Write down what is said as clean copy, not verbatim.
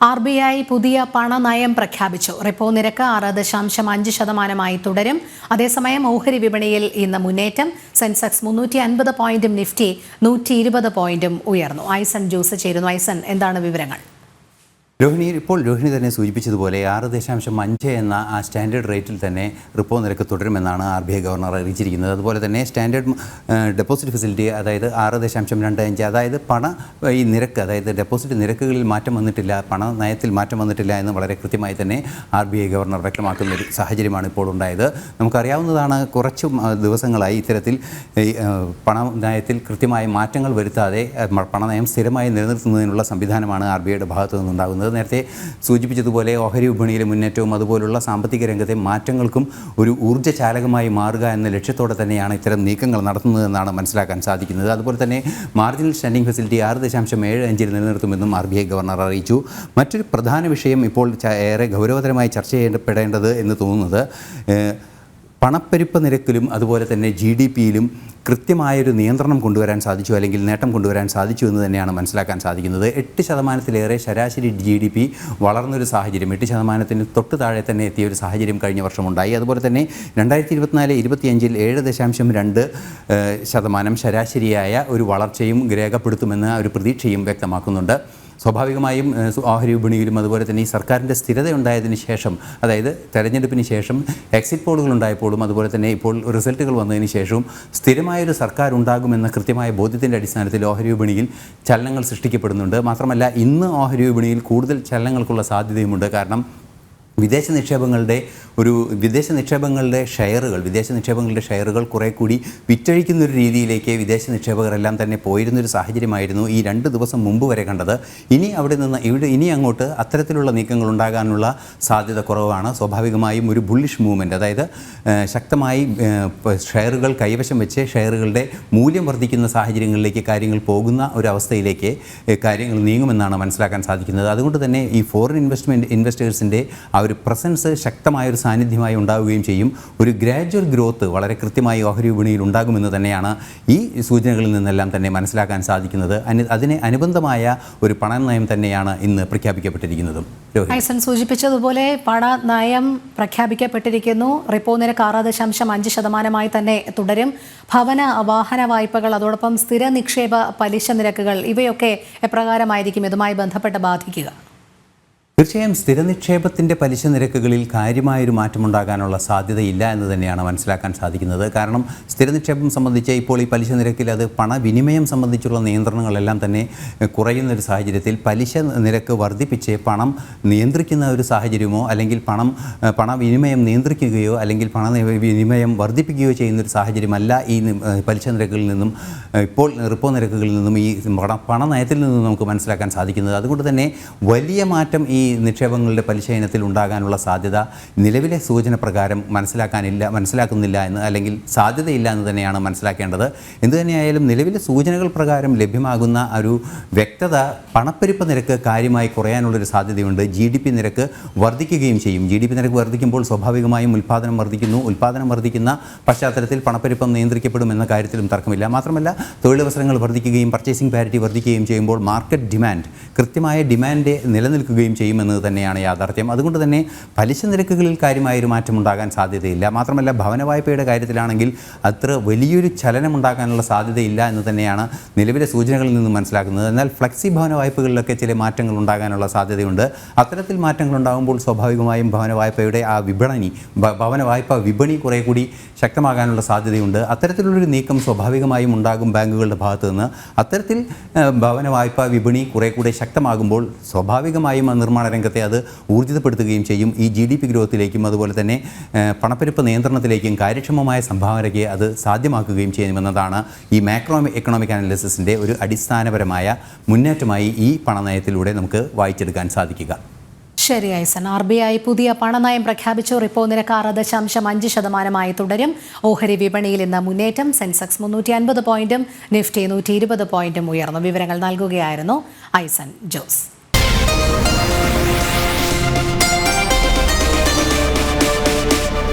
RBI പുതിയ പണനയം പ്രഖ്യാപിച്ചു. Repo നിരക്ക് 6.5% തുടരും. അതേസമയം ഓഹരി വിപണിയിൽ ഇന്ന് മുന്നേറ്റം. സെൻസെക്സ് 350 പോയിന്റും നിഫ്റ്റി 120 പോയിന്റും ഉയർന്നു. ഐസൺ ജോസ് ചേരുന്നു. ഐസൺ, എന്താണ് വിവരങ്ങൾ? രോഹിണി തന്നെ സൂചിപ്പിച്ചതുപോലെ 6.5 എന്ന ആ സ്റ്റാൻഡേർഡ് റേറ്റിൽ തന്നെ റിപ്പോ നിരക്ക് തുടരുമെന്നാണ് RBI ഗവർണർ അറിയിച്ചിരിക്കുന്നത്. അതുപോലെ തന്നെ സ്റ്റാൻഡേർഡ് ഡെപ്പോസിറ്റ് ഫെസിലിറ്റി, അതായത് 6.25, അതായത് ഈ നിരക്ക്, അതായത് ഡെപ്പോസിറ്റ് നിരക്കുകളിൽ മാറ്റം വന്നിട്ടില്ല, പണ നയത്തിൽ മാറ്റം വന്നിട്ടില്ല എന്ന് വളരെ കൃത്യമായി തന്നെ RBI ഗവർണർ വ്യക്തമാക്കുന്ന ഒരു സാഹചര്യമാണ് ഇപ്പോൾ ഉണ്ടായത്. നമുക്കറിയാവുന്നതാണ്, കുറച്ച് ദിവസങ്ങളായി ഇത്തരത്തിൽ പണ നയത്തിൽ കൃത്യമായ മാറ്റങ്ങൾ വരുത്താതെ പണനയം സ്ഥിരമായി നിലനിർത്തുന്നതിനുള്ള സംവിധാനമാണ് RBIയുടെ ഭാഗത്തു നിന്നുണ്ടാകുന്നത്. നേരത്തെ സൂചിപ്പിച്ചതുപോലെ ഓഹരി വിപണിയിലെ മുന്നേറ്റവും അതുപോലുള്ള സാമ്പത്തിക രംഗത്തെ മാറ്റങ്ങൾക്കും ഒരു ഊർജ്ജചാലകമായി മാറുക എന്ന ലക്ഷ്യത്തോടെ തന്നെയാണ് ഇത്തരം നീക്കങ്ങൾ നടത്തുന്നതെന്നാണ് മനസ്സിലാക്കാൻ സാധിക്കുന്നത്. അതുപോലെ തന്നെ marginal standing facility 6.75 നിലനിർത്തുമെന്നും RBI governor അറിയിച്ചു. മറ്റൊരു പ്രധാന വിഷയം ഇപ്പോൾ ഏറെ ഗൗരവതരമായി ചർച്ച ചെയ്യപ്പെടേണ്ടത് എന്ന് തോന്നുന്നത് പണപ്പെരുപ്പ നിരക്കിലും അതുപോലെ തന്നെ GDPയിലും കൃത്യമായൊരു നിയന്ത്രണം കൊണ്ടുവരാൻ സാധിച്ചു, അല്ലെങ്കിൽ നേട്ടം കൊണ്ടുവരാൻ സാധിച്ചു എന്ന് തന്നെയാണ് മനസ്സിലാക്കാൻ സാധിക്കുന്നത്. 8% ശരാശരി GDP വളർന്നൊരു സാഹചര്യം, 8% തൊട്ട് താഴെ തന്നെ എത്തിയ ഒരു സാഹചര്യം കഴിഞ്ഞ വർഷമുണ്ടായി. അതുപോലെ തന്നെ 2024-25 7.2% ശരാശരിയായ ഒരു വളർച്ചയും രേഖപ്പെടുത്തുമെന്ന ഒരു പ്രതീക്ഷയും വ്യക്തമാക്കുന്നുണ്ട്. സ്വാഭാവികമായും ഓഹരി വിപണിയിലും അതുപോലെ തന്നെ ഈ സർക്കാരിൻ്റെ സ്ഥിരതയുണ്ടായതിന് ശേഷം, അതായത് തെരഞ്ഞെടുപ്പിന് ശേഷം എക്സിറ്റ് പോളുകൾ ഉണ്ടായപ്പോഴും അതുപോലെ തന്നെ ഇപ്പോൾ റിസൾട്ടുകൾ വന്നതിന് ശേഷവും സ്ഥിരമായൊരു സർക്കാർ ഉണ്ടാകുമെന്ന കൃത്യമായ ബോധ്യത്തിൻ്റെ അടിസ്ഥാനത്തിൽ ഓഹരി വിപണിയിൽ ചലനങ്ങൾ സൃഷ്ടിക്കപ്പെടുന്നുണ്ട്. മാത്രമല്ല, ഇന്ന് ഓഹരി വിപണിയിൽ കൂടുതൽ ചലനങ്ങൾക്കുള്ള സാധ്യതയുമുണ്ട്. കാരണം വിദേശ നിക്ഷേപങ്ങളുടെ ഷെയറുകൾ കുറേ കൂടി വിറ്റഴിക്കുന്നൊരു രീതിയിലേക്ക് വിദേശ നിക്ഷേപകരെല്ലാം തന്നെ പോയിരുന്നൊരു സാഹചര്യമായിരുന്നു ഈ 2 ദിവസം മുമ്പ് വരെ കണ്ടത്. ഇനി അങ്ങോട്ട് അത്തരത്തിലുള്ള നീക്കങ്ങൾ ഉണ്ടാകാനുള്ള സാധ്യത കുറവാണ്. സ്വാഭാവികമായും ഒരു ബുള്ളിഷ് മൂവ്മെൻറ്റ്, അതായത് ശക്തമായി ഷെയറുകൾ കൈവശം വെച്ച് ഷെയറുകളുടെ മൂല്യം വർദ്ധിക്കുന്ന സാഹചര്യങ്ങളിലേക്ക് കാര്യങ്ങൾ പോകുന്ന ഒരവസ്ഥയിലേക്ക് കാര്യങ്ങൾ നീങ്ങുമെന്നാണ് മനസ്സിലാക്കാൻ സാധിക്കുന്നത്. അതുകൊണ്ട് തന്നെ ഈ ഫോറിൻ ഇൻവെസ്റ്റേഴ്സിൻ്റെ ഒരു പ്രസൻസ് ശക്തമായൊരു സാന്നിധ്യമായി ഉണ്ടാവുകയും ചെയ്യും. ഒരു ഗ്രാജുവൽ ഗ്രോത്ത് വളരെ കൃത്യമായി ഓഹരി വിപണിയിൽ ഉണ്ടാകുമെന്ന് തന്നെയാണ് ഈ സൂചനകളിൽ നിന്നെല്ലാം തന്നെ മനസ്സിലാക്കാൻ സാധിക്കുന്നത്. അതിന് അനുബന്ധമായ ഒരു പണനയം തന്നെയാണ് ഇന്ന് പ്രഖ്യാപിക്കപ്പെട്ടിരിക്കുന്നതും. ഐസൺ സൂചിപ്പിച്ചതുപോലെ പണനയം പ്രഖ്യാപിക്കപ്പെട്ടിരിക്കുന്നു. റിപ്പോ നിരക്ക് 6.5% തന്നെ തുടരും. ഭവന വാഹന വായ്പകൾ, അതോടൊപ്പം സ്ഥിര നിക്ഷേപ പലിശ നിരക്കുകൾ, ഇവയൊക്കെ എപ്രകാരമായിരിക്കും ഇതുമായി ബന്ധപ്പെട്ട് ബാധിക്കുക? തീർച്ചയായും സ്ഥിര നിക്ഷേപത്തിൻ്റെ പലിശ നിരക്കുകളിൽ കാര്യമായൊരു മാറ്റമുണ്ടാകാനുള്ള സാധ്യതയില്ല എന്ന് തന്നെയാണ് മനസ്സിലാക്കാൻ സാധിക്കുന്നത്. കാരണം സ്ഥിര നിക്ഷേപം സംബന്ധിച്ച് ഇപ്പോൾ ഈ പലിശ നിരക്കിൽ അത് പണവിനിമയം സംബന്ധിച്ചുള്ള നിയന്ത്രണങ്ങളെല്ലാം തന്നെ കുറയുന്നൊരു സാഹചര്യത്തിൽ പലിശ നിരക്ക് വർദ്ധിപ്പിച്ച് പണം നിയന്ത്രിക്കുന്ന ഒരു സാഹചര്യമോ അല്ലെങ്കിൽ പണവിനിമയം നിയന്ത്രിക്കുകയോ അല്ലെങ്കിൽ പണവിനിമയം വർദ്ധിപ്പിക്കുകയോ ചെയ്യുന്നൊരു സാഹചര്യമല്ല ഈ പലിശ നിരക്കുകളിൽ നിന്നും, ഇപ്പോൾ റിപ്പോ നിരക്കുകളിൽ നിന്നും, ഈ പണനയത്തിൽ നിന്നും നമുക്ക് മനസ്സിലാക്കാൻ സാധിക്കുന്നത്. അതുകൊണ്ട് തന്നെ വലിയ മാറ്റം ഈ നിക്ഷേപങ്ങളുടെ പലിശ ഇനത്തിൽ ഉണ്ടാകാനുള്ള സാധ്യത നിലവിലെ സൂചന പ്രകാരം മനസ്സിലാക്കുന്നില്ല എന്ന്, അല്ലെങ്കിൽ സാധ്യതയില്ല എന്ന് തന്നെയാണ് മനസ്സിലാക്കേണ്ടത്. എന്തുതന്നെയായാലും നിലവിലെ സൂചനകൾ പ്രകാരം ലഭ്യമാകുന്ന ഒരു വ്യക്തത പണപ്പെരുപ്പ നിരക്ക് കാര്യമായി കുറയാനുള്ളൊരു സാധ്യതയുണ്ട്. GDP നിരക്ക് വർദ്ധിക്കുകയും ചെയ്യും. GDP നിരക്ക് വർദ്ധിക്കുമ്പോൾ സ്വാഭാവികമായും ഉൽപ്പാദനം വർദ്ധിക്കുന്ന പശ്ചാത്തലത്തിൽ പണപ്പെരുപ്പം നിയന്ത്രിക്കപ്പെടുമെന്ന കാര്യത്തിലും തർക്കമില്ല. മാത്രമല്ല, തൊഴിലവസരങ്ങൾ വർദ്ധിക്കുകയും പർച്ചേസിംഗ് പാരിറ്റി വർദ്ധിക്കുകയും ചെയ്യുമ്പോൾ മാർക്കറ്റ് ഡിമാൻഡ്, കൃത്യമായ ഡിമാൻഡ് നിലനിൽക്കുകയും ചെയ്യുമെന്നത് തന്നെയാണ് യാഥാർത്ഥ്യം. അതുകൊണ്ട് തന്നെ പലിശ നിരക്കുകളിൽ കാര്യമായൊരു മാറ്റമുണ്ടാകാൻ സാധ്യതയില്ല. മാത്രമല്ല, ഭവന വായ്പയുടെ കാര്യത്തിലാണെങ്കിൽ അത്ര വലിയൊരു ചലനം ഉണ്ടാകാനുള്ള സാധ്യതയില്ല എന്ന് തന്നെയാണ് നിലവിലെ സൂചനകളിൽ നിന്ന് മനസ്സിലാക്കുന്നത്. എന്നാൽ ഫ്ലെക്സി ഭവന വായ്പകളിലൊക്കെ ചില മാറ്റങ്ങൾ ഉണ്ടാകാനുള്ള സാധ്യതയുണ്ട്. അത്തരത്തിൽ മാറ്റങ്ങൾ ഉണ്ടാകുമ്പോൾ സ്വാഭാവികമായും ഭവന വായ്പ വിപണി കുറേ കൂടി ശക്തമാകാനുള്ള സാധ്യതയുണ്ട്. അത്തരത്തിലുള്ളൊരു നീക്കം സ്വാഭാവികമായും ഉണ്ടാകും ബാങ്കുകളുടെ ഭാഗത്തു നിന്ന്. അത്തരത്തിൽ ഭവന വായ്പ വിപണി കുറേ കൂടി ശക്തമാകുമ്പോൾ സ്വാഭാവികമായും നിർമ്മാണ രംഗത്തെ അത് ഊർജിതപ്പെടുത്തുകയും ചെയ്യും. ഈ GDP ഗ്രോത്തിലേക്കും അതുപോലെ തന്നെ പണപ്പെരുപ്പ നിയന്ത്രണത്തിലേക്കും കാര്യക്ഷമമായ സംഭാവനയ്ക്ക് അത് സാധ്യമാക്കുകയും ചെയ്യുമെന്നതാണ് ഈ മാക്രോ എക്കണോമിക് അനാലിസിസിൻ്റെ ഒരു അടിസ്ഥാനപരമായ മുന്നേറ്റമായി ഈ പണനയത്തിലൂടെ നമുക്ക് വായിച്ചെടുക്കാൻ സാധിക്കുക. ശരി ഐസൺ, RBI പുതിയ പണനയം പ്രഖ്യാപിച്ചു. റിപ്പോ നിരക്ക് 6.5% തുടരും. ഓഹരി വിപണിയിൽ ഇന്ന് മുന്നേറ്റം. സെൻസെക്സ് 350 പോയിന്റും നിഫ്റ്റി 120 പോയിന്റും ഉയർന്നു. വിവരങ്ങൾ നൽകുകയായിരുന്നു ഐസൺ ജോസ്.